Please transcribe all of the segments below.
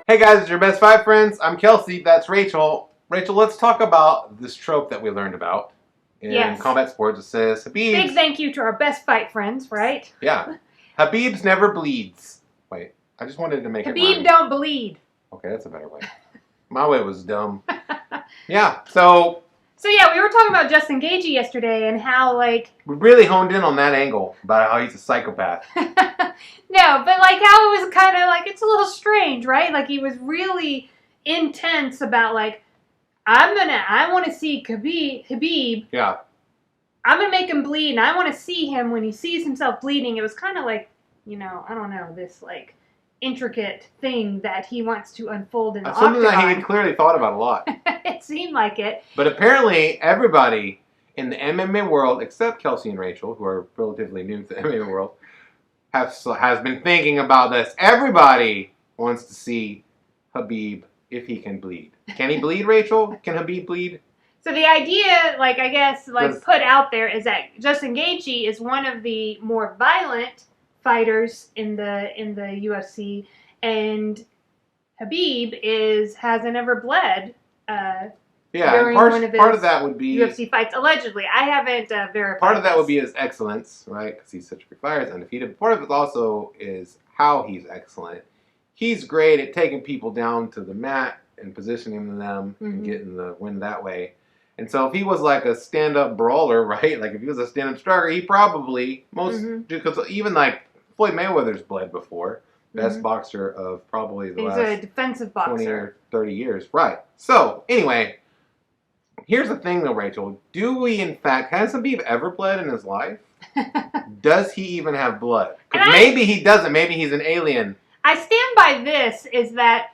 Hey guys, it's your best five friends. I'm Kelsey. That's Rachel. Rachel, let's talk about this trope that we learned about in combat sports. It says Habib. Big thank you to our best fight friends, right? Yeah. Habib's never bleeds. Wait, I just wanted to make it Khabib don't bleed. Okay, that's a better way. My way was dumb. Yeah, so yeah, we were talking about Justin Gaethje yesterday and how, like... we really honed in on that angle about how he's a psychopath. No, but, like, how it was kind of, like, it's a little strange, right? Like, he was really intense about, like, I want to see Khabib. Yeah. I'm going to make him bleed, and I want to see him when he sees himself bleeding. It was kind of like, you know, I don't know, this, like, intricate thing that he wants to unfold in the Octagon. Something that he had clearly thought about a lot. It seemed like it. But apparently, everybody in the MMA world, except Kelsey and Rachel, who are relatively new to the MMA world, has been thinking about this. Everybody wants to see Khabib if he can bleed. Can he bleed, Rachel? Can Khabib bleed? So the idea, like, I guess, like, put out there is that Justin Gaethje is one of the more violent fighters in the UFC, and Khabib hasn't ever bled. During one of his part of that would be UFC fights, allegedly. I haven't verified. Part of that would be his excellence, right? Because he's such a good fighter, he's undefeated. Part of it also is how he's excellent. He's great at taking people down to the mat and positioning them and getting the win that way. And so if he was like a stand-up brawler, right? Like if he was a stand-up striker, he probably because even like Floyd Mayweather's bled before. Best boxer of probably the last a defensive boxer. 20 or 30 years. Right. So, anyway, here's the thing though, Rachel. Do we in fact, has Khabib ever bled in his life? Does he even have blood? Because maybe he doesn't. Maybe he's an alien. I stand by this, is that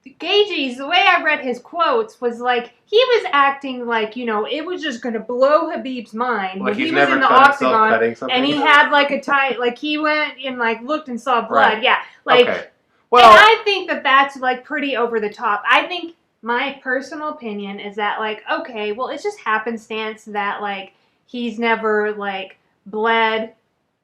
Gaethje's, the way I read his quotes, was like, he was acting like, you know, it was just going to blow Khabib's mind like when he was in the Octagon, and he had like a tight, like he went and like looked and saw blood. Right. Yeah. Like, and I think that that's like pretty over the top. I think my personal opinion is that, like, okay, well, it's just happenstance that, like, he's never like bled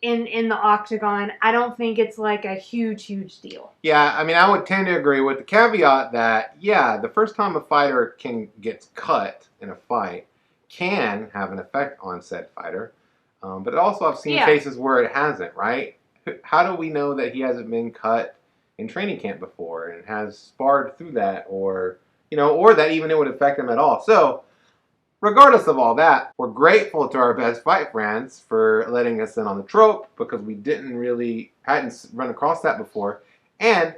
in the Octagon. I don't think it's like a huge deal. Yeah, I mean, I would tend to agree with the caveat that, yeah, the first time a fighter gets cut in a fight can have an effect on said fighter. But also I've seen cases where it hasn't, right? How do we know that he hasn't been cut in training camp before and has sparred through that, or, you know, or that even it would affect him at all? So, regardless of all that, we're grateful to our best fight friends for letting us in on the trope, because we hadn't run across that before. And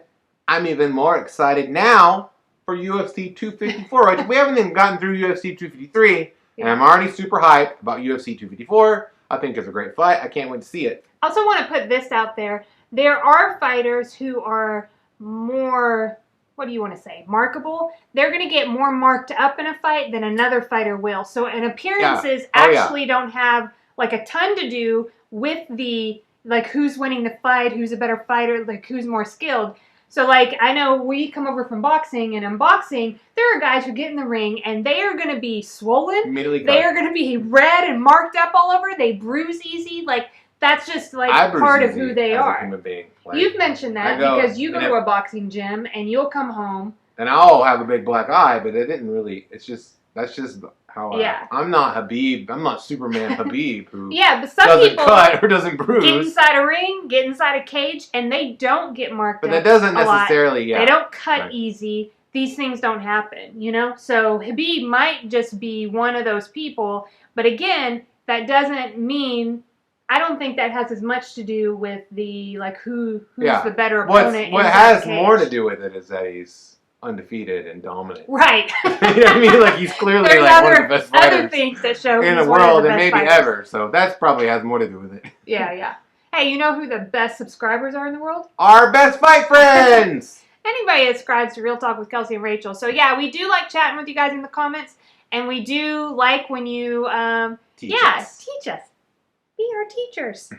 I'm even more excited now for UFC 254. Right? We haven't even gotten through UFC 253, and I'm already super hyped about UFC 254. I think it's a great fight. I can't wait to see it. I also want to put this out there. There are fighters who are more, what do you want to say, markable. They're going to get more marked up in a fight than another fighter will. So, and appearances actually don't have like a ton to do with the, like, who's winning the fight, who's a better fighter, like who's more skilled. So, like, I know we come over from boxing, and in boxing, there are guys who get in the ring and they are going to be swollen. They are going to be red and marked up all over. They bruise easy. Like, that's just, like, part of who they are. Like, you've mentioned that because you go to a boxing gym and you'll come home. And I'll have a big black eye, but it didn't really, that's just how I'm not Khabib. I'm not Superman Khabib who but some doesn't people cut or doesn't bruise. Get inside a ring, get inside a cage, and they don't get marked up. But that doesn't necessarily, They don't cut easy. These things don't happen, you know? So Khabib might just be one of those people. But again, that doesn't mean, I don't think that has as much to do with the, like, who's the better opponent. What has more to do with it is that he's undefeated and dominant. Right. You know what I mean? Like, he's clearly like one of the best fighters other things that show in the world and maybe ever. So that's probably has more to do with it. Yeah. Hey, you know who the best subscribers are in the world? Our best fight friends! Anybody that subscribes to Real Talk with Kelsey and Rachel. So yeah, we do like chatting with you guys in the comments, and we do like when you teach us. Be our teachers.